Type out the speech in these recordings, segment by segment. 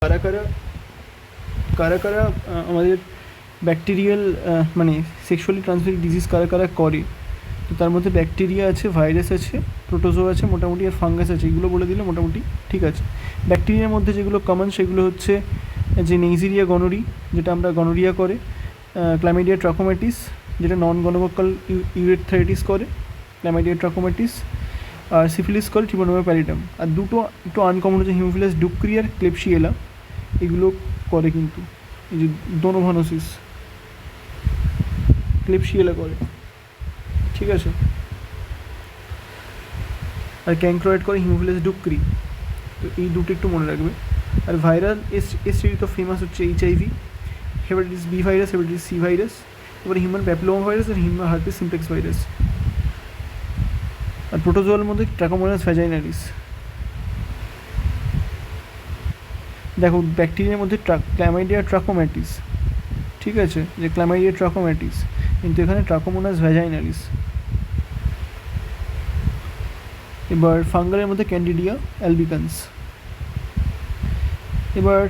কারা কারা কারা কারা আমাদের ব্যাকটেরিয়াল মানে সেক্সুয়ালি ট্রান্সমিটেড ডিজিজ কারা কারা করে। তো তার মধ্যে ব্যাকটেরিয়া আছে, ভাইরাস আছে, প্রোটোজো আছে মোটামুটি, আর ফাঙ্গাস আছে। এগুলো বলে দিলে মোটামুটি ঠিক আছে। ব্যাকটেরিয়ার মধ্যে যেগুলো কমন সেগুলো হচ্ছে যে নেইজেরিয়া গনোরি, যেটা আমরা গনোরিয়া করে, ক্ল্যামিডিয়া ট্রাকোম্যাটিস যেটা নন গনোভক্কাল ইউরেথ্রাইটিস করে, ক্ল্যামিডিয়া ট্রাকোম্যাটিস, আর সিফিলিস করে ট্রিপোনোমা প্যালিডাম। আর দুটো একটু আনকমন হচ্ছে হিমোফিলাস ডুক্রি আর ক্লেপশিয়েলা, এগুলো করে কিন্তু এই যে ডোনোভানোসিস, ক্লেপশিয়েলা করে, ঠিক আছে। আর ক্যাঙ্ক্রয়েড করে হিমোফিলাস ডুক্রি। তো এই দুটো একটু মনে রাখবে। আর ভাইরাল এসটিডি তো ফেমাস হচ্ছে HIV, hepatitis B virus, hepatitis C virus, এবারে হিউম্যান প্যাপিলোমা ভাইরাস আর হিউম্যান হার্পিস সিমপ্লেক্স ভাইরাস। আর প্রোটোজোয়ার মধ্যে ট্রাকোমোনাস ভ্যাজাইনালিস। দেখো ব্যাকটেরিয়ার মধ্যে ক্ল্যামাইডিয়া ট্রাকোম্যাটিস, ঠিক আছে, যে ক্ল্যামাইডিয়া ট্রাকোম্যাটিস, কিন্তু এখানে ট্রাকোমোনাস ভ্যাজাইনালিস। এবার ফাঙ্গালের মধ্যে ক্যান্ডিডিয়া অ্যালবিকান্স। এবার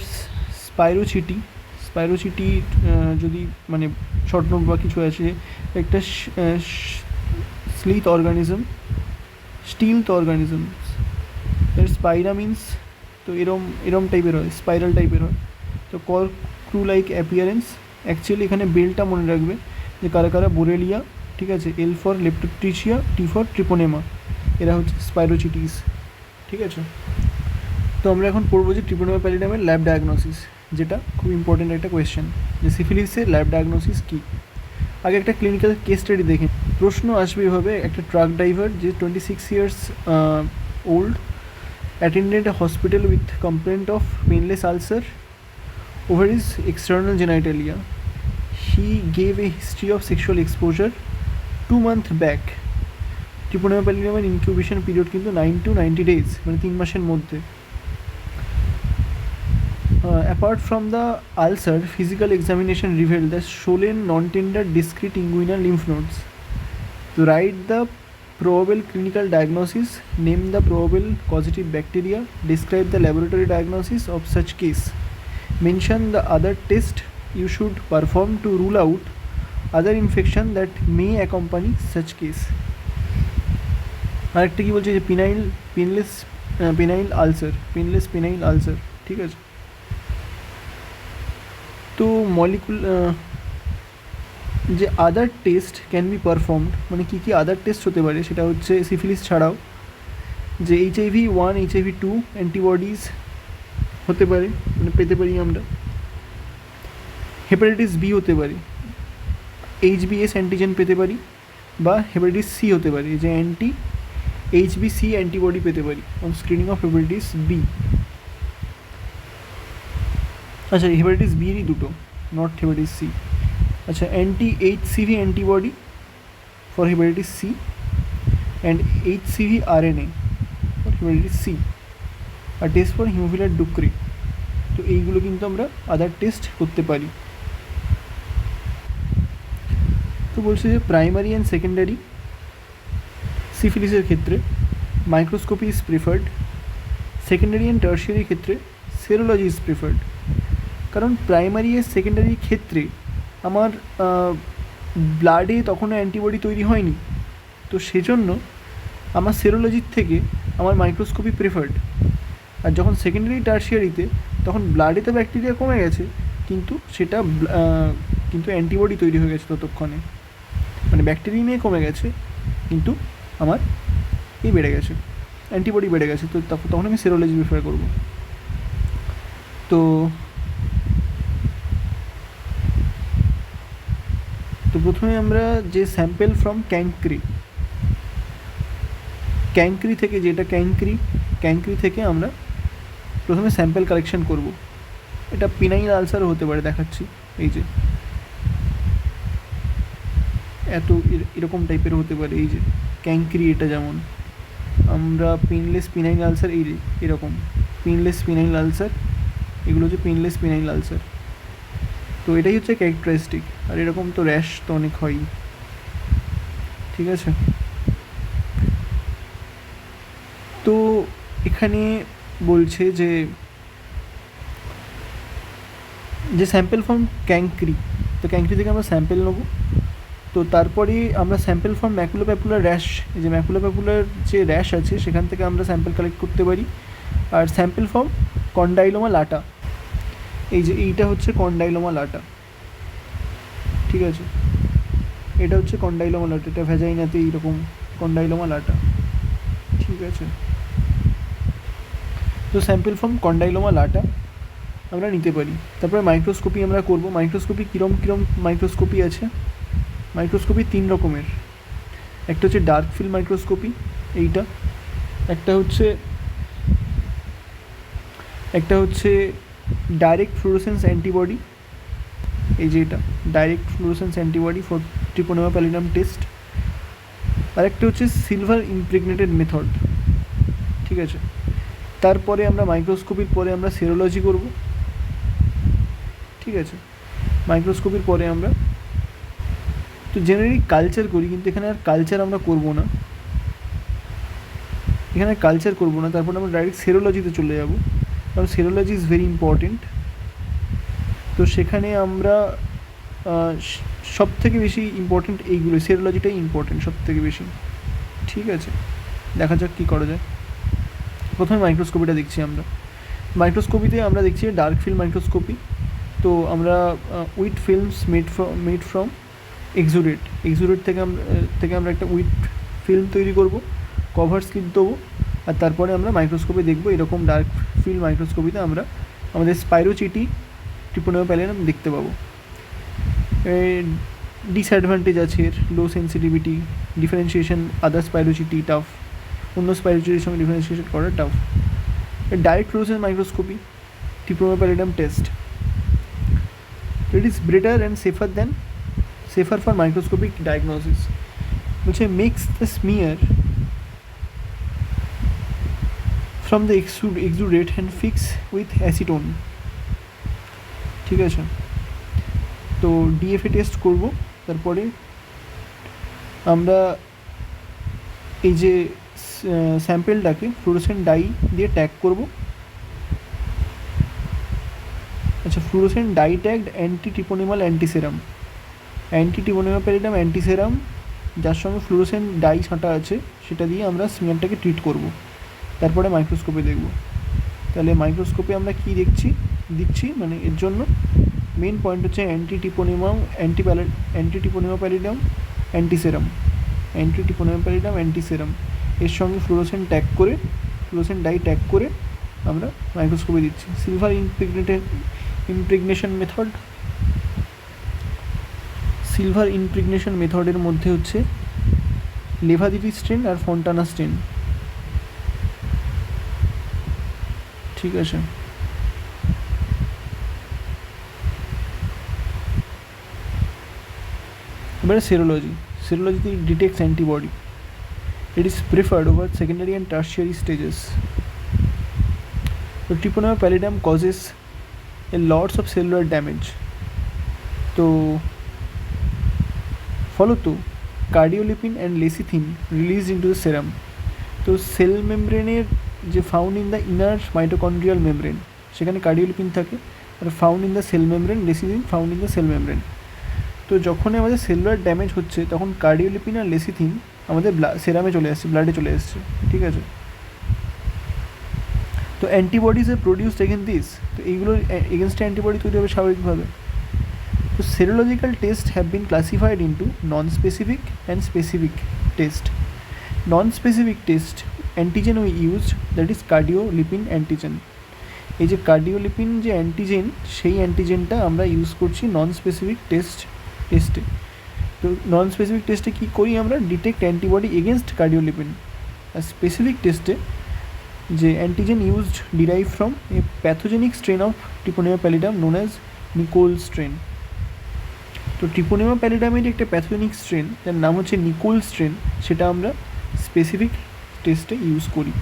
স্পাইরোচিটি যদি মানে শর্ট নোট বা কিছু আছে, একটা স্লিথ অর্গানিজম, স্টিলথ অর্গানিজম। এর স্পাইরা মিন্স তো এরম টাইপের হয়, স্পাইরাল টাইপের হয়। তো ক্রু লাইক অ্যাপিয়ারেন্স। অ্যাকচুয়ালি এখানে বেলটা মনে রাখবে যে কারা কারা বোরেলিয়া, ঠিক আছে, এল ফর লেপ্টোট্রিচিয়া, টি ফর ট্রিপোনেমা, এরা হচ্ছে স্পাইরোচিটিস, ঠিক আছে। তো আমরা এখন পড়বো যে ট্রিপোনেমা প্যালিডামের ল্যাব ডায়াগনোসিস, যেটা খুব ইম্পর্টেন্ট একটা কোয়েশ্চেন, যে সিফিলিসের ল্যাব ডায়াগনোসিস কী। আগে একটা ক্লিনিক্যাল কেস স্টাডি দেখে প্রশ্ন আসবে এভাবে, একটা ট্রাক ড্রাইভার যে 26 years old attended a hospital with complaint of painless ulcer over his external genitalia. He gave a history of sexual exposure 2 months back. Treponema প্যালিডামের incubation period কিন্তু 9 to 90 days, মানে 3 মাসের মধ্যে। Apart from the ulcer, physical examination revealed the swollen, non-tender, discrete inguinal lymph nodes. To write the probable clinical diagnosis, name the probable causative bacteria, describe the laboratory diagnosis of such case, mention the other test you should perform to rule out other infection that may accompany such case. আরেকটা কি বলছে যে penile ulcer, ঠিক আছে। তো যে আদার test can be performed, মানে কী কী আদার test হতে পারে, সেটা হচ্ছে সিফিলিস ছাড়াও যে HIV-1, HIV-2 অ্যান্টিবডিজ হতে পারে, মানে পেতে পারি আমরা। হেপাটাইটিস বি হতে পারে, HBs অ্যান্টিজেন পেতে পারি, বা হেপাটাইটিস সি হতে পারে, যে HBC অ্যান্টিবডি পেতে পারি on screening of hepatitis B. আচ্ছা, হেপাটাইটিস বিরই দুটো, নট হেপাটাইটিস সি। আচ্ছা, HCV antibody for hepatitis C and HCV RNA for hepatitis C, আর টেস্ট ফর হিমোফিলাস ডুক্রি। তো এইগুলো কিন্তু আমরা আদার টেস্ট করতে পারি। তো বলছে যে প্রাইমারি অ্যান্ড সেকেন্ডারি সিফিলিসের ক্ষেত্রে microscopy is preferred, secondary and টার্সিয়ারির ক্ষেত্রে সেরোলজি ইজ প্রিফার্ড। কারণ প্রাইমারি আর সেকেন্ডারির ক্ষেত্রে আমার ব্লাডে তখনও অ্যান্টিবডি তৈরি হয়নি, তো সেজন্য আমার সেরোলজির থেকে আমার মাইক্রোস্কোপি প্রেফার্ড। আর যখন সেকেন্ডারি টার্সিয়ারিতে তখন ব্লাডে তো ব্যাকটেরিয়া কমে গেছে, কিন্তু সেটা কিন্তু অ্যান্টিবডি তৈরি হয়ে গেছে ততক্ষণে, মানে ব্যাকটেরিয়া নিয়ে কমে গেছে কিন্তু আমার বেড়ে গেছে, অ্যান্টিবডি বেড়ে গেছে, তো তখন আমি সেরোলজি প্রেফার করব। তো প্রথমে আমরা যে স্যাম্পেল ফ্রম ক্যাঙ্ক্রি থেকে, যেটা ক্যাঙ্ক্রি থেকে আমরা প্রথমে স্যাম্পেল কালেকশন করব। এটা পিনাইল আলসারও হতে পারে, দেখাচ্ছি, এই যে এরকম টাইপের হতে পারে, এই যে ক্যাঙ্ক্রি, এটা যেমন আমরা পেনলেস পিনাইল আলসার, এই যে এরকম পেনলেস পিনাইল আলসার, এগুলো হচ্ছে পেনলেস পিনাইল আলসার। তো এটাই হচ্ছে ক্যারেক্টারিস্টিক। আর এরকম তো র্যাশ তো অনেক হয়ই, ঠিক আছে। তো এখানে বলছে যে যে স্যাম্পল ফর্ম ক্যাঙ্ক্রি, তো ক্যাঙ্ক্রি থেকে আমরা স্যাম্পেল নেবো। তো তারপরে আমরা স্যাম্পল ফর্ম ম্যাকুলোপ্যাপুলার র্যাশ, এই যে ম্যাকুলোপ্যাপুলার যে র্যাশ আছে সেখান থেকে আমরা স্যাম্পল কালেক্ট করতে পারি। আর স্যাম্পল ফর্ম কন্ডাইলোমা লাটা, এই যে এইটা হচ্ছে কন্ডাইলোমা লাটা, ঠিক আছে, এটা হচ্ছে কন্ডাইলোমা লাটা, এটা ভ্যাজাইনাতে এইরকম কন্ডাইলোমা লাটা, ঠিক আছে। তো স্যাম্পল ফর্ম কন্ডাইলোমা লাটা আমরা নিতে পারি। তারপরে মাইক্রোস্কোপি আমরা করব। মাইক্রোস্কোপি কীরম মাইক্রোস্কোপি আছে? মাইক্রোস্কোপি 3 রকমের, একটা হচ্ছে ডার্ক ফিল্ড মাইক্রোস্কোপি, এইটা, একটা হচ্ছে ডাইরেক্ট ফ্লুরোসেন্স অ্যান্টিবডি, এই যে এটা direct fluorescence antibody for treponema pallidum test, আর একটা হচ্ছে সিলভার ইমপ্রেগনেটেড মেথড, ঠিক আছে। তারপরে আমরা মাইক্রোস্কোপির পরে আমরা সেরোলজি করব, ঠিক আছে। মাইক্রোস্কোপির পরে আমরা তো জেনারেলি কালচার করি, কিন্তু এখানে আর কালচার আমরা করব না, তারপর আমরা ডাইরেক্ট সেরোলজিতে চলে যাব, কারণ সেরোলজি ইজ ভেরি ইম্পর্টেন্ট। তো সেখানে আমরা সব থেকে বেশি ইম্পর্টেন্ট এইগুলো, সেরোলজিটাই ইম্পর্টেন্ট সব থেকে বেশি, ঠিক আছে। দেখা যাক কী করা যায়। প্রথমে মাইক্রোস্কোপিটা দেখছি আমরা। মাইক্রোস্কোপিতে আমরা দেখছি ডার্ক ফিল্ম মাইক্রোস্কোপি। তো আমরা with films made from exudate থেকে আমরা একটা উইথ ফিল্ম তৈরি করব, কভার স্লিপ দেবো, আর তারপরে আমরা মাইক্রোস্কোপে দেখব। এরকম ডার্ক ফিল্ড মাইক্রোস্কোপিতে আমরা আমাদের স্পাইরোচিটি ট্রিপোনেমা প্যালিডাম দেখতে পাবো। ডিসঅ্যাডভান্টেজ আছে এর, low sensitivity, differentiation other spirochaete tough, অন্য স্পাইরোচিটির সঙ্গে ডিফারেন্সিয়েশন করা tough. Direct fluorescence microscopy treponema pallidum test, it is better and safer for microscopic diagnosis, which makes the smear from the exudate and fix with acetone, ঠিক আছে। তো DFA test করব, তারপরে আমরা এই যে স্যাম্পেলটাকে ফ্লুরোসেন্ট ডাই দিয়ে ট্যাগ করব। আচ্ছা, ফ্লুরোসেন্ট ডাই ট্যাগড অ্যান্টিটিপোনেমাল অ্যান্টিটিপোনেমা প্যালিডাম অ্যান্টিসেরাম, যার সঙ্গে ফ্লুরোসেন্ট ডাই ছাঁটা আছে, সেটা দিয়ে আমরা স্মিয়ারটাকে ট্রিট করব। তারপরে মাইক্রোস্কোপে দেখব। তাহলে মাইক্রোস্কোপে আমরা কী দিচ্ছি, মানে এর জন্য মেন পয়েন্ট হচ্ছে অ্যান্টিটিপোনেমা প্যালিডাম অ্যান্টিসেরাম, এর সঙ্গে ফ্লুরোসেন্ট ডাই ট্যাগ করে আমরা মাইক্রোস্কোপে দিচ্ছি। সিলভার ইমপ্রেগনেশন মেথডের মধ্যে হচ্ছে লেভাদিটি স্ট্রেন আর ফন্টানা স্ট্রেন, ঠিক আছে। এবারে সেরোলজিতে detects antibody, it is preferred over secondary and tertiary stages. তো treponema pallidum causes a lots of cellular damage, তো ফলত cardiolipin and lecithin release into the serum. তো সেল মেমব্রেনের যে found in the inner mitochondrial membrane, সেখানে cardiolipin থাকে, আর found in the cell membrane, lecithin found in the cell membrane. তো যখন আমাদের সেলুলার ড্যামেজ হচ্ছে, তখন কার্ডিওলিপিন আর লেসিথিন আমাদের সেরামে চলে আসছে, ব্লাডে চলে আসছে, ঠিক আছে। তো antibodies are produced again this, তো এইগুলোর এগেনস্টে অ্যান্টিবডি তৈরি হবে স্বাভাবিকভাবে। তো serological test have been classified into non specific and specific test. Non specific test antigen we used, that is cardiolipin antigen. এই যে কার্ডিওলিপিন যে অ্যান্টিজেন, সেই অ্যান্টিজেনটা আমরা ইউজ করছি নন স্পেসিফিক টেস্টে। তো নন স্পেসিফিক টেস্টে কী করি আমরা? Detect antibody against cardiolipin. আর স্পেসিফিক টেস্টে যে antigen used derive from a pathogenic strain of treponema pallidum known as Nichol strain. তো ট্রিপোনেমা প্যালিডামের একটা প্যাথোজেনিক স্ট্রেন, যার নাম হচ্ছে নিকোল স্ট্রেন, সেটা আমরা স্পেসিফিক টেস্টে ইউজ করি।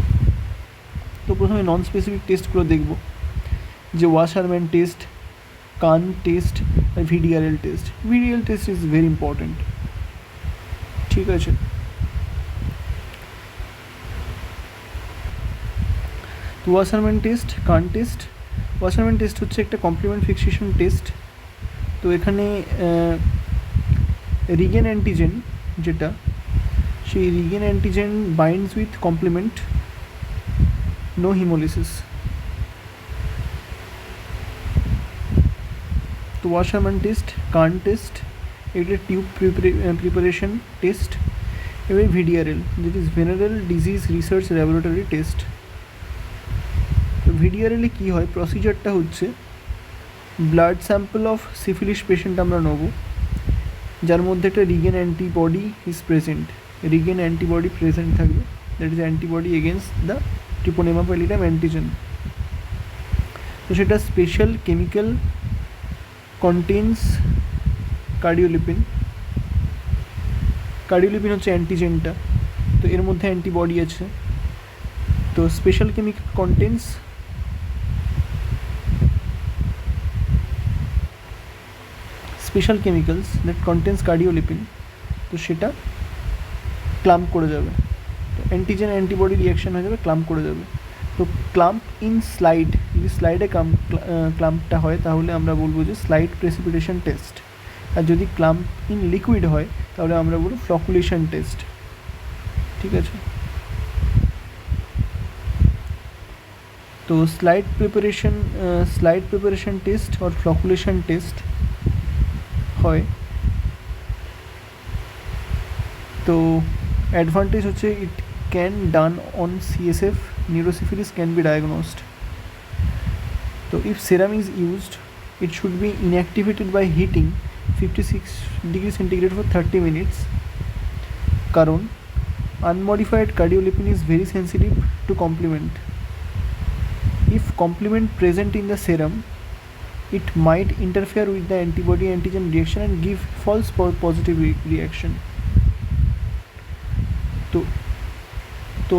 তো প্রথমে নন স্পেসিফিক টেস্টগুলো দেখব, যে ওয়াশারম্যান টেস্ট, কান টেস্ট আর VDRL test. VDRL test is very important, ঠিক আছে। তো Wassermann test, Kahn test, Wassermann test হচ্ছে একটা কমপ্লিমেন্ট ফিক্সেশন টেস্ট। তো এখানে রিগেন অ্যান্টিজেন যেটা, সেই reagin antigen binds with complement, no haemolysis. তো ওয়াশারম্যান টেস্ট, কার্ন টেস্ট, এটা টিউব প্রিপারেশন টেস্ট। এবার ভিডিআরএল, যেটি is venereal disease research laboratory test. তো ভিডিআরএলে কী হয়, প্রসিজারটা হচ্ছে blood sample of syphilis patient আমরা নেব, যার মধ্যে একটা reagin antibody is present, reagin antibody present থাকবে, that is antibody against the treponema pallidum antigen. তো সেটা special chemical contains cardiolipin. Cardiolipin হচ্ছে অ্যান্টিজেনটা, তো এর মধ্যে অ্যান্টিবডি আছে। তো special chemical contains special chemicals that contains cardiolipin, তো সেটা ক্লাম্প করে যাবে। তো অ্যান্টিজেন অ্যান্টিবডি রিয়াকশান হয়ে যাবে, ক্লাম্প করে যাবে। তো ক্লাম্প ইন স্লাইড, যদি স্লাইডে ক্লাম্পটা হয় তাহলে আমরা বলবো যে স্লাইড প্রেসিপিটেশন টেস্ট, আর যদি ক্লাম্প ইন লিকুইড হয় তাহলে আমরা বলবো ফ্লকুলেশন টেস্ট। ঠিক আছে, তো স্লাইড প্রিপারেশন টেস্ট আর ফ্লকুলেশন টেস্ট হয়। তো অ্যাডভান্টেজ হচ্ছে it can done on CSF, neurosyphilis can be diagnosed. So if serum is used, it should be inactivated by heating 56 degrees centigrade for 30 minutes, কারণ unmodified cardiolipin is very sensitive to complement. If complement present in the serum, it might interfere with the antibody antigen reaction and give false positive reaction. তো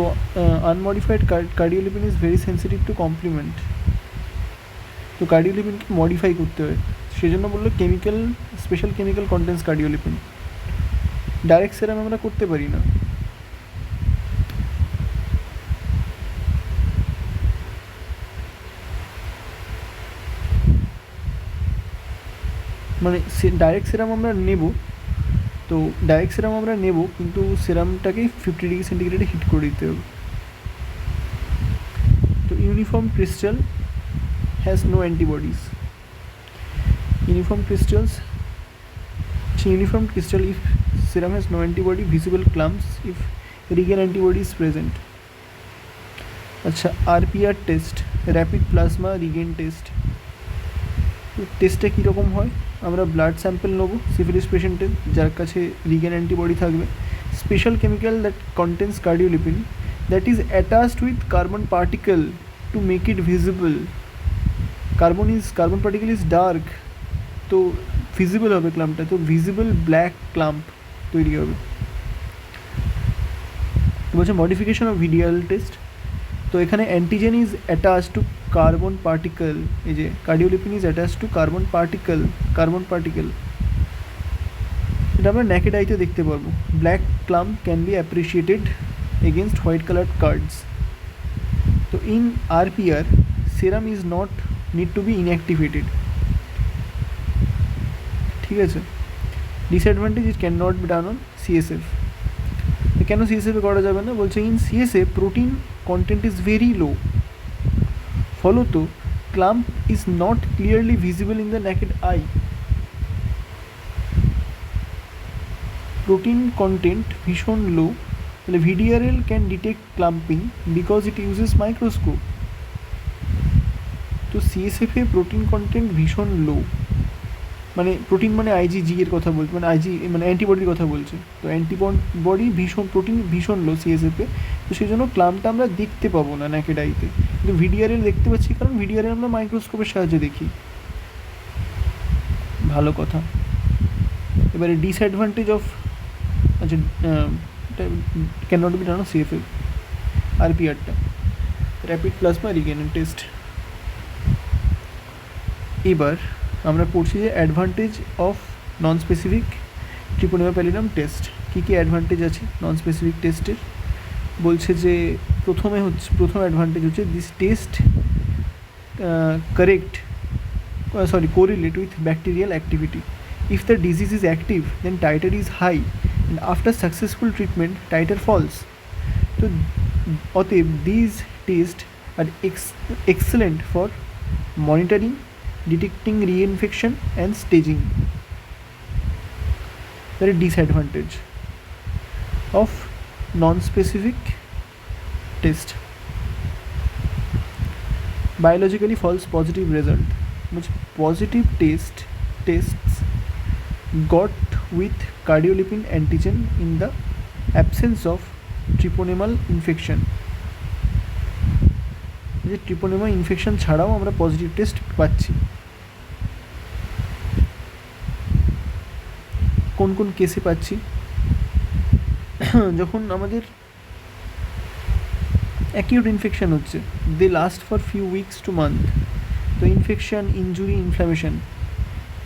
unmodified cardiolipin is very sensitive to complement. তো কার্ডিওলিপিনকে modify করতে হয়, সেজন্য বললো chemical, special chemical contains cardiolipin. Direct serum আমরা করতে পারি না। মানে ডাইরেক্ট সেরাম আমরা নেব, তো ডাইরেক্ট সেরাম আমরা নেব, কিন্তু সেরামটাকে 50 ডিগ্রি সেন্টিগ্রেডে হিট করে দিতে হবে। তো uniform crystal has no antibodies. Uniform crystal if serum has no antibody, visible clumps if Reagan antibody is present. আচ্ছা, RPR test, rapid plasma reagin test. টেস্টটা কীরকম হয়, আমরা ব্লাড স্যাম্পল নেবো সিফিলিস পেশেন্টের, যার কাছে রিগেন অ্যান্টিবডি থাকবে। Special chemical that contains cardiolipin that is attached with carbon particle to make it visible. Carbon particle is dark, তো ভিজিবল হবে ক্লাম্পটা, তো ভিজিবল ব্ল্যাক ক্লাম্প তৈরি হবে। তো বলছে মডিফিকেশন অফ ভিডিআরএল টেস্ট। তো এখানে antigen is attach to carbon particle, এই যে cardiolipin is attach to carbon particle. এটা আমরা ন্যাকেড আইতে দেখতে পারবো। Black clump can be appreciated against white colour cards. তো in RPR serum is not need to be inactivated. ঠিক আছে, disadvantage it can not be done on CSF। কেন CSF করা যাবে না, বলছে in CSF protein content is very low, ফলত clump is not clearly visible in the naked I. Protein content ভীষণ লো, তাহলে VDRL can detect clamping because it uses microscope. তো CSF এ protein content ভীষণ লো, মানে প্রোটিন মানে IgG এর কথা বলছে, মানে মানে অ্যান্টিবডির কথা বলছে। তো অ্যান্টিবডি প্রোটিন ভীষণ লো CSF এ, তো সেই জন্য ক্লাম্পটা আমরা দেখতে পাবো না নেকেড আইতে, কিন্তু VDRL দেখতে পাচ্ছি, কারণ VDRL আমরা মাইক্রোস্কোপের সাহায্যে দেখি। ভালো কথা। এবারে ডিসঅ্যাডভান্টেজ অফ, আচ্ছা can not be done on CSF, RPRটা র্যাপিড প্লাজমা রিগেন টেস্ট। এবার আমরা পড়ছি যে advantage of non specific treponema pallidum test. কী কী অ্যাডভান্টেজ আছে নন স্পেসিফিক টেস্টের, বলছে যে প্রথম অ্যাডভান্টেজ হচ্ছে this test correlate with bacterial activity. If the disease is active, then titer is high, and after successful treatment, titer falls. তো অতএব these tests are excellent for monitoring, detecting reinfection, and staging. There is disadvantage of non-specific test. Biologically false positive result, which positive tests got with cardiolipin antigen in the absence of treponemal infection. যে ট্রিপোনেমা infection ছাড়াও আমরা positive test পাচ্ছি। কোন কোন কেসে পাচ্ছি? যখন আমাদের অ্যাকিউট ইনফেকশন হচ্ছে, they last for few weeks to month, তো ইনফেকশন, ইনজুরি, ইনফ্ল্যামেশন,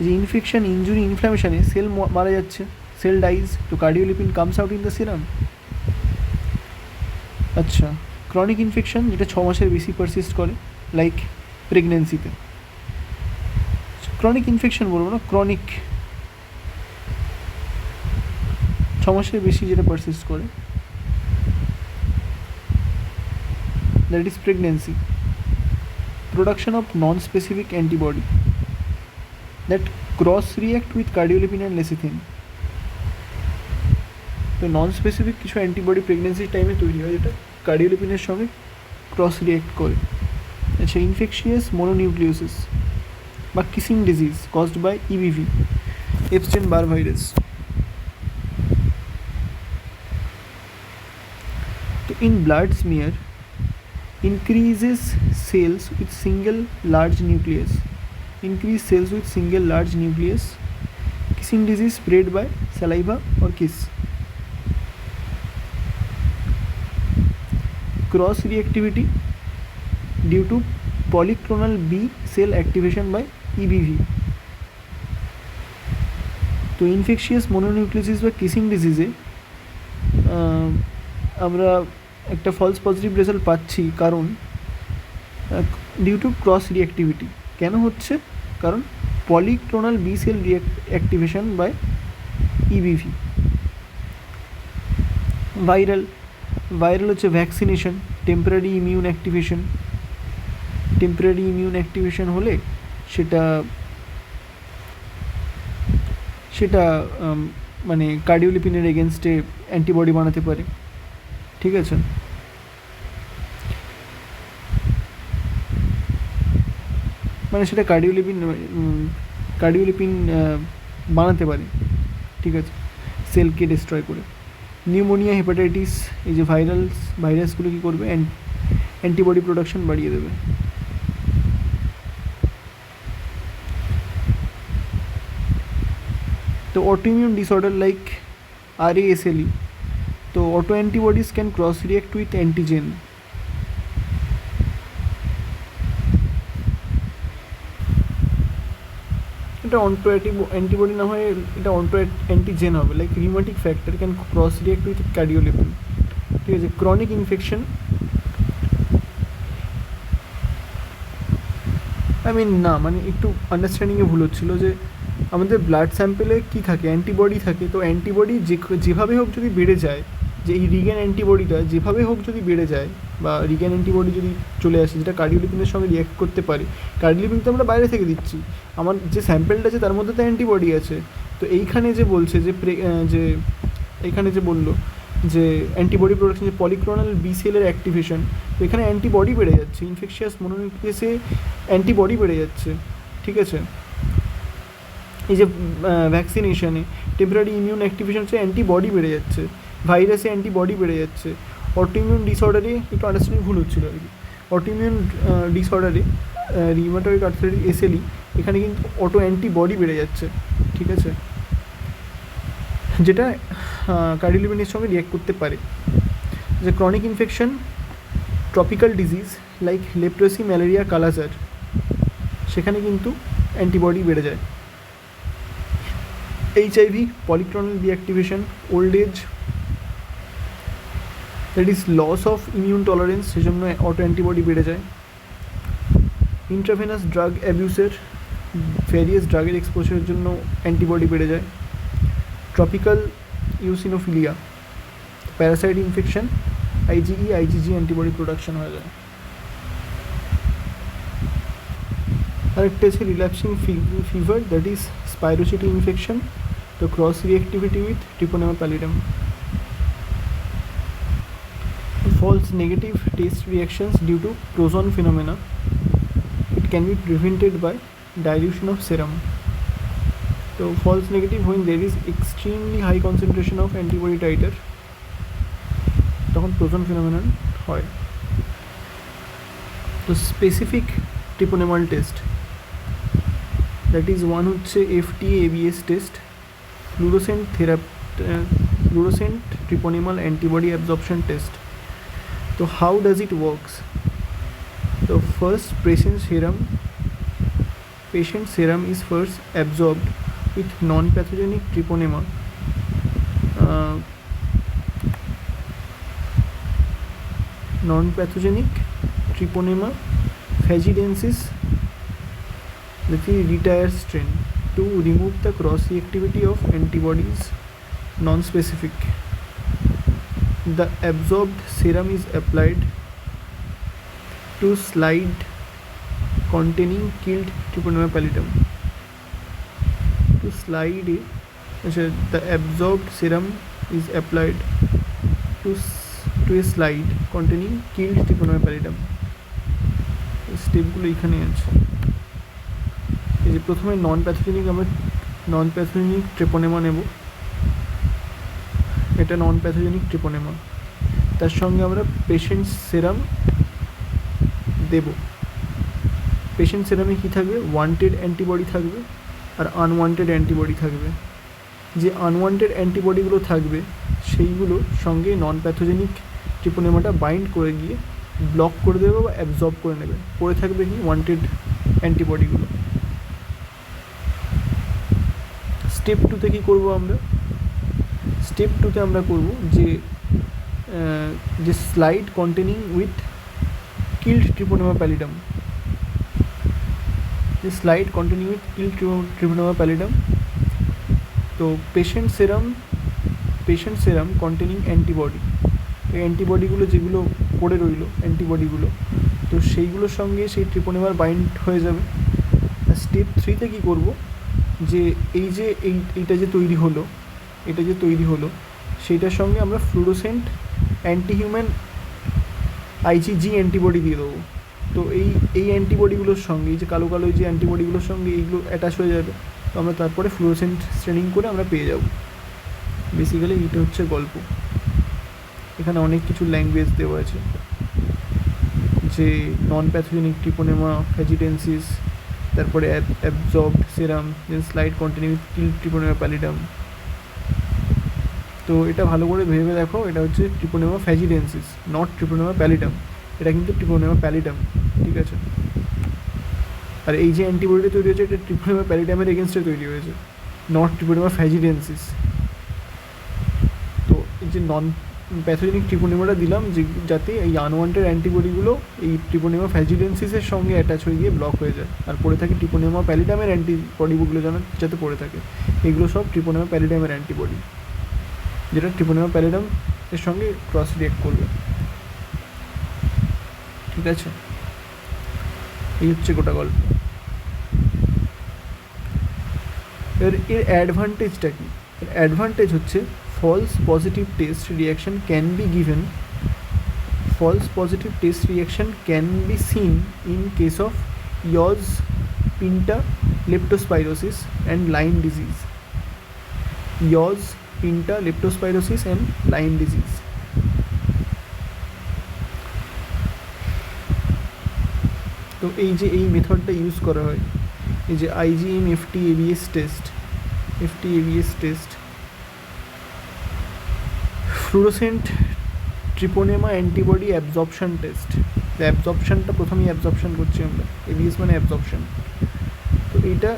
যে ইনফেকশন, ইনজুরি, ইনফ্ল্যামেশনে সেল মারা যাচ্ছে, সেল ডাইজ, তো cardiolipin comes out in the serum. আচ্ছা, ক্রনিক ইনফেকশন যেটা 6 মাসের বেশি পারসিস্ট করে, লাইক প্রেগনেন্সিতে। ক্রনিক ইনফেকশন বলবো না, ক্রনিক 6 মাসের বেশি যেটা পারসিস্ট করে, that is pregnancy. Production of non-specific antibody that cross-react with cardiolipin and lecithin. তো নন স্পেসিফিক কিছু অ্যান্টিবডি প্রেগনেন্সির টাইমে তৈরি হয় যেটা কার্ডিওলিপিনের সঙ্গে ক্রস রিয়েক্ট করে। আচ্ছা, ইনফেকশিয়াস মোনোনিউক্লিওসিস বা kissing disease caused by EBV, Epstein Barr virus. তো in blood smear increases cells with single large nucleus. Kissing disease spread by saliva or kiss. Cross reactivity due to polyclonal B cell activation by EBV. তো infectious mononucleosis বা kissing ডিজিজে আমরা একটা false positive result পাচ্ছি, কারণ due to cross reactivity. কেন হচ্ছে? কারণ polyclonal B cell activation by EBV. Viral হচ্ছে ভ্যাকসিনেশন, টেম্পোরারি ইমিউন অ্যাক্টিভেশন হলে সেটা মানে কার্ডিওলিপিনের এগেনস্টে অ্যান্টিবডি বানাতে পারে। ঠিক আছে, মানে সেটা কার্ডিওলিপিন বানাতে পারে। ঠিক আছে, সেলকে ডিস্ট্রয় করে। নিউমোনিয়া, হেপাটাইটিস, এই যে ভাইরাসগুলো কী করবে? অ্যান্টিবডি প্রোডাকশন বাড়িয়ে দেবে। তো অটোইমিউন ডিসঅর্ডার লাইক RASLE, তো auto antibodies can cross react with antigen. এটা অন্টো অ্যান্টিবডি না হয়, এটা অন্টো অ্যান্টিজেন হবে, like rheumatic factor can cross react with cardiolipin. ঠিক আছে, ক্রনিক ইনফেকশন, মানে একটু আন্ডারস্ট্যান্ডিংয়ে ভুল হচ্ছিলো যে আমাদের ব্লাড স্যাম্পেলে কী থাকে? অ্যান্টিবডি থাকে। তো অ্যান্টিবডি যেভাবে হোক যদি বেড়ে যায়, যে এই রিগ্যান অ্যান্টিবডিটা যেভাবে হোক যদি বেড়ে যায়, বা রিগ্যান অ্যান্টিবডি যদি চলে আসে যেটা কার্ডিওলিপিনের সঙ্গে রিঅ্যাক্ট করতে পারে, কার্ডিওলিপিন তো আমরা বাইরে থেকে দিচ্ছি, আমার যে স্যাম্পেলটা আছে তার মধ্যে তো অ্যান্টিবডি আছে। তো এইখানে যে বলছে যে এইখানে যে বললো যে অ্যান্টিবডি প্রোডাকশন, যে পলিক্লোনাল বি সেলের অ্যাক্টিভেশন, তো এখানে অ্যান্টিবডি বেড়ে যাচ্ছে, ইনফেকশিয়াস মোনোনিউক্লিয়াসে অ্যান্টিবডি বেড়ে যাচ্ছে। ঠিক আছে, এই যে ভ্যাকসিনেশনে টেম্পোরারি ইমিউন অ্যাক্টিভেশন হচ্ছে, অ্যান্টিবডি বেড়ে যাচ্ছে, ভাইরাসে অ্যান্টিবডি বেড়ে যাচ্ছে। অটোইমিউন ডিসঅর্ডারে একটু আন্ডারস্ট্যান্ডিং ভুল হচ্ছিলো আর কি। অটোইমিউন ডিসঅর্ডারে রিউমেটয়েড আর্থ্রাইটিস SLE, এখানে কিন্তু অটো অ্যান্টিবডি বেড়ে যাচ্ছে। ঠিক আছে, যেটা কার্ডিওলিপিনের সঙ্গে রিঅ্যাক্ট করতে পারে। যে chronic infection, tropical disease like leprosy, malaria, kala-azar, সেখানে কিন্তু অ্যান্টিবডি বেড়ে যায়। HIV, polyclonal deactivation, old age, that is loss of immune tolerance, সেজন্য অটো অ্যান্টিবডি বেড়ে যায়। ইন্ট্রাভেনাস ড্রাগ অ্যাবিউসের ভ্যারিয়াস ড্রাগের এক্সপোজারের জন্য অ্যান্টিবডি বেড়ে যায়। Tropical eosinophilia, parasite infection, IgE IgG antibody production হয়ে যায়। আরেকটা আছে relapsing fever, that is spirochaete infection, তো cross reactivity with treponema pallidum. False negative taste reactions due to prozone phenomena. It can be prevented by dilution of serum. So false negative when there is extremely high concentration of antibody titer, তখন prozone phenomenon হয়। তো specific treponemal test, that is one হচ্ছে FTA ABS test, fluorescent treponemal antibody absorption test. So how does it works? So first patient serum is first absorbed with non-pathogenic treponema, phagidensis, that is retired strain, to remove the cross-reactivity of antibodies non-specific. The absorbed serum is applied to slide containing killed Treponema pallidum. The absorbed serum is applied to a slide containing killed Treponema pallidum. স্টেপগুলো এখানে আছে। এই যে প্রথমে নন pathogenic Treponema নেব, এটা নন pathogenic ট্রিপোনেমা, তার সঙ্গে আমরা পেশেন্ট সেরাম দেব। পেশেন্ট সেরামে কী থাকবে? ওয়ান্টেড অ্যান্টিবডি থাকবে আর আনওয়ান্টেড অ্যান্টিবডি থাকবে। যে আনওয়ান্টেড অ্যান্টিবডিগুলো থাকবে সেইগুলোর সঙ্গে নন প্যাথোজেনিক ট্রিপোনেমাটা বাইন্ড করে গিয়ে ব্লক করে দেবে বা অ্যাবজর্ব করে নেবে, পড়ে থাকবে কি ওয়ান্টেড অ্যান্টিবডিগুলো। স্টেপ টুতে কী করবো আমরা? স্টেপ টুতে আমরা করব যে slide containing with killed ট্রিপোনেমা pallidum, তো পেশেন্ট সেরাম কন্টেনিং অ্যান্টিবডি, এই অ্যান্টিবডিগুলো যেগুলো পড়ে রইলো অ্যান্টিবডিগুলো, তো সেইগুলোর সঙ্গে সেই ট্রিপোনেমার বাইন্ড হয়ে যাবে। স্টেপ থ্রিতে কী করব? যে এইটা যে তৈরি হলো সেইটার সঙ্গে আমরা ফ্লুরোসেন্ট অ্যান্টিহিউম্যান আইজিজি অ্যান্টিবডি দিয়ে দেবো। তো এই অ্যান্টিবডিগুলোর সঙ্গে, এই যে কালো যে অ্যান্টিবডিগুলোর সঙ্গে এইগুলো অ্যাটাচ হয়ে যাবে, তো আমরা তারপরে ফ্লুরোসেন্ট স্ট্রেনিং করে আমরা পেয়ে যাব। বেসিক্যালি এটা হচ্ছে গল্প। এখানে অনেক কিছু ল্যাঙ্গুয়েজ দেওয়া আছে, যে নন প্যাথোজেনিক ট্রিপোনেমা, ফ্যাজিডেন্সিস, তারপরে অ্যাবজর্বড সেরাম, দেন স্লাইড কন্টিনিউ কিল্ড ট্রিপোনেমা প্যালিডাম। তো এটা ভালো করে ভেবে দেখো, এটা হচ্ছে ট্রিপোনেমা ফ্যাজিডেন্সিস, নট ট্রিপোনেমা প্যালিডাম। এটা কিন্তু ট্রিপোনেমা প্যালিডাম, ঠিক আছে? আর এই যে অ্যান্টিবডিটা তৈরি হয়েছে, এটা ট্রিপোনেমা প্যালিডামের এগেনস্টে তৈরি হয়েছে, নট ট্রিপোনেমা ফ্যাজিডেন্সিস। তো এই যে নন প্যাথোজেনিক ট্রিপোনেমাটা দিলাম যাতে এই আনওয়ান্টেড অ্যান্টিবডিগুলো এই ট্রিপোনেমা ফ্যাজিডেন্সিসের সঙ্গে অ্যাটাচ হয়ে গিয়ে ব্লক হয়ে যায়, আর পড়ে থাকে ট্রিপোনেমা প্যালিডামের অ্যান্টিবডিগুলো যাতে পড়ে থাকে। এগুলো সব ট্রিপোনেমা প্যালিডামের অ্যান্টিবডি, যেটা ট্রিপোনেমা প্যালিডাম এর সঙ্গে ক্রস রিঅ্যাক্ট করবে, ঠিক আছে? এই হচ্ছে গোটা গল্প। এর অ্যাডভান্টেজটা কি? এর অ্যাডভান্টেজ হচ্ছে false positive test reaction can be seen in case of Yos pinta leptospirosis and Lyme disease. তো এই যে এই মেথডটা ইউজ করা হয়, এই যে IgM FT-ABS test, fluorescent treponema antibody absorption test. অ্যাবজর্পশনটা প্রথমেই অ্যাবজর্পশন করছি আমরা, ABS মানে অ্যাবজর্পশন। তো এইটা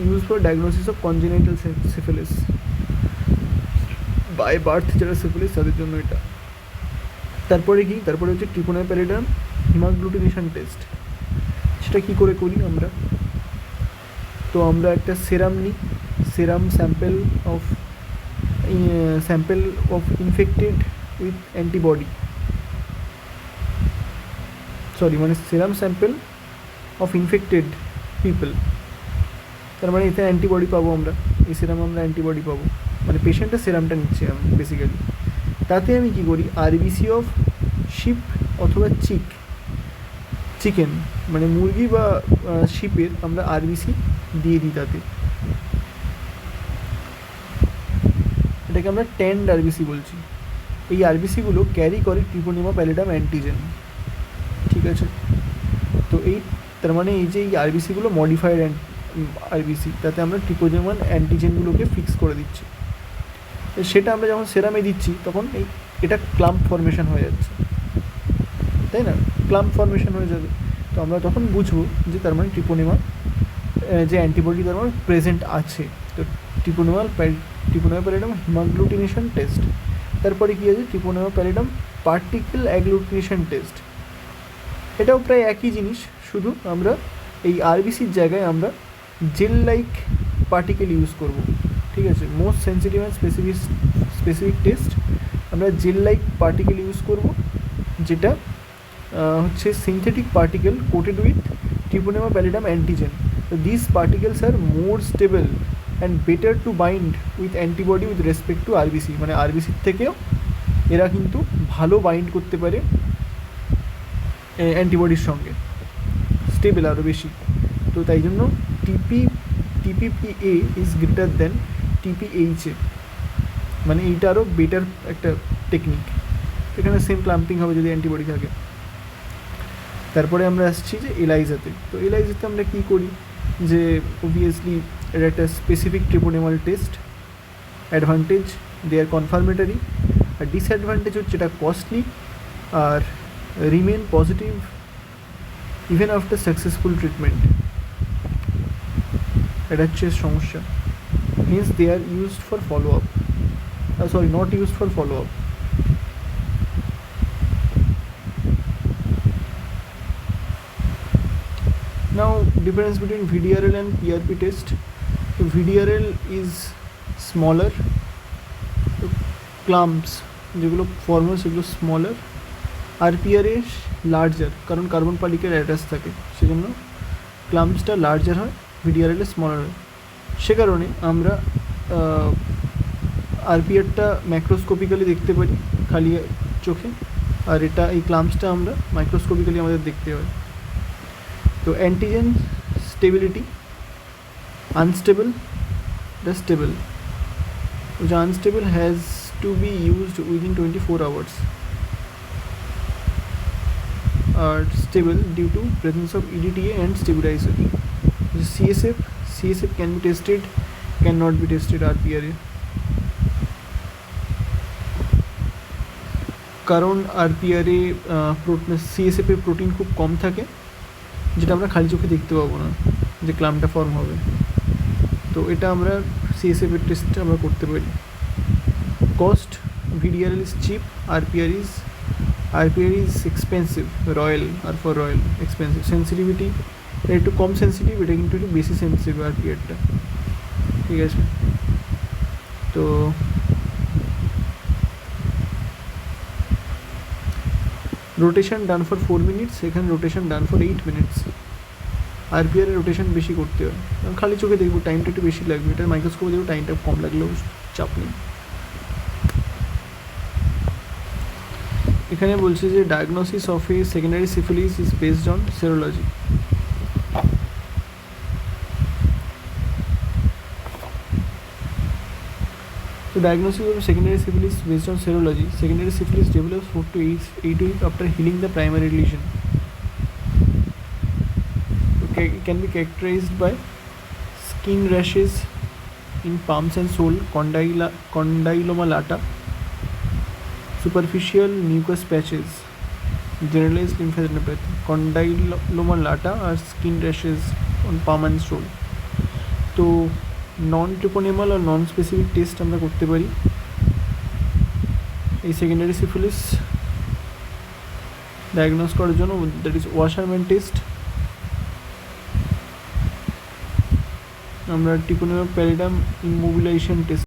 use for diagnosis of congenital syphilis, by birth যারা সিফিলিস তাদের জন্য এটা। তারপরে হচ্ছে ট্রিপোনেমা প্যালিডাম হিমাগ্লুটিনেশন টেস্ট। টেস্টটা কী করে করি আমরা? তো আমরা একটা সেরাম নিই, serum sample of infected with antibody, মানে serum sample of infected people, তার মানে এতে অ্যান্টিবডি পাবো আমরা, এই সেরামে আমরা অ্যান্টিবডি পাবো, মানে পেশেন্টের সেরামটা নিচ্ছি আমি বেসিক্যালি। তাতে আমি কী করি, আরবিসি অফ শিপ অথবা চিকেন, মানে মুরগি বা শিপের আমরা আরবিসি দিয়ে দিই তাতে, এটাকে আমরা ট্যান্ড আরবিসি বলছি। এই আরবিসিগুলো ক্যারি করে ট্রিপোনেমা প্যালিডাম অ্যান্টিজেন, ঠিক আছে? তো তার মানে এই যে এই আরবিসিগুলো মডিফাইড আরবিসি, তাতে আমরা ট্রিপোনেমাল অ্যান্টিজেনগুলোকে ফিক্স করে দিচ্ছি। সেটা আমরা যখন সেরামে দিচ্ছি তখন এটা ক্লাম্প ফর্মেশন হয়ে যাচ্ছে, তাই না? ক্লাম্প ফর্মেশন হয়ে যাবে, তো আমরা তখন বুঝবো যে তার মানে ট্রিপোনেমা যে অ্যান্টিবডি তার মানে প্রেজেন্ট আছে। তো ট্রিপোনেমা প্যালিডাম হিমাগ্লুটিনেশন টেস্ট, তারপরে কী আছে ট্রিপোনেমা প্যালিডাম পার্টিকেল অ্যাগ্লুটিনেশন টেস্ট। এটাও প্রায় একই জিনিস, শুধু আমরা এই আরবিসির জায়গায় আমরা জেল লাইক পার্টিকেল ইউজ করব, ঠিক আছে? Most sensitive and specific test আমরা জেল লাইক পার্টিকেল ইউজ করব, যেটা হচ্ছে synthetic particle coated with treponema pallidum antigen. তো this particles are more stable and better to bind with antibody with respect to RBC, মানে আরবিসির থেকেও এরা কিন্তু ভালো বাইন্ড করতে পারে অ্যান্টিবডির সঙ্গে, স্টেবল আরও বেশি। তো তাই জন্য টিপিপিএ ইজ গ্রেটার দেন টিপিএইচএ, মানে এইটা আরও বেটার একটা টেকনিক। এখানে সেম ক্লাম্পিং হবে যদি অ্যান্টিবডি থাকে। তারপরে আমরা আসছি যে এলাইজাতে। তো এলাইজাতে আমরা কী করি, যে অবভিয়াসলি এটা একটা specific treponemal test. Advantage they are confirmatory, আর ডিসঅ্যাডভান্টেজ হচ্ছে এটা কস্টলি আর remain positive even after successful treatment, এটা হচ্ছে সমস্যা। Hence they are used for follow up, not used for follow up. Now difference between VDRL and PRP test. So VDRL is smaller, so clumps যেগুলো form হয় সেগুলো smaller, RPRA larger, কারণ carbon particle attach থাকে সেজন্য ক্লাম্পসটা larger হয়, VDRL smaller হয়। সে কারণে আমরা RPRটা ম্যাক্রোস্কোপিক্যালি দেখতে পারি খালি চোখে, আর এই ক্লাম্পসটা আমরা মাইক্রোস্কোপিক্যালি আমাদের দেখতে হয়। তো antigen stability, unstable, the stable, which unstable has to be used within 24 hours, are stable due to presence of EDTA and stabilizer. CSF can be tested, cannot be tested RPRA, কারণ RPRA CSF এর protein খুব কম থাকে, যেটা আমরা খালি চোখে দেখতে পাবো না যে ক্লাম্পটা ফর্ম হবে। তো এটা আমরা CSF এর টেস্ট আমরা করতে পারি। Cost, VDRL is cheap, RPRA is expensive, royal expensive. Sensitivity এটা একটু কম সেন্সিটিভ, এটা কিন্তু একটু বেশি সেন্সিটিভ RPRটা, ঠিক আছে? তো রোটেশন ডান ফর 4 minutes, এখানে rotation done for 8 minutes। RPRA rotation বেশি করতে হয়, খালি চোখে দেখবো টাইমটা একটু বেশি লাগবে, এটার মাইক্রোস্কোপে দেখবো টাইমটা কম লাগলেও চাপ নেই। এখানে বলছে যে diagnosis of a secondary syphilis is based on serology. So diagnosis of secondary syphilis based on serology. Secondary syphilis develops 4 to 8 weeks after healing the primary lesion. Okay, it can be characterized by skin rashes in palms and sole, condyloma lata, superficial mucus patches, generalized lymphadenopathy. Condyloma lata are skin rashes on palm and sole. তো নন ট্রিপোনেমাল আর non specific test আমরা করতে পারি এই secondary syphilis diagnose করার জন্য। That is washerman test, আমরা ট্রিপোনেমা pallidum immobilisation test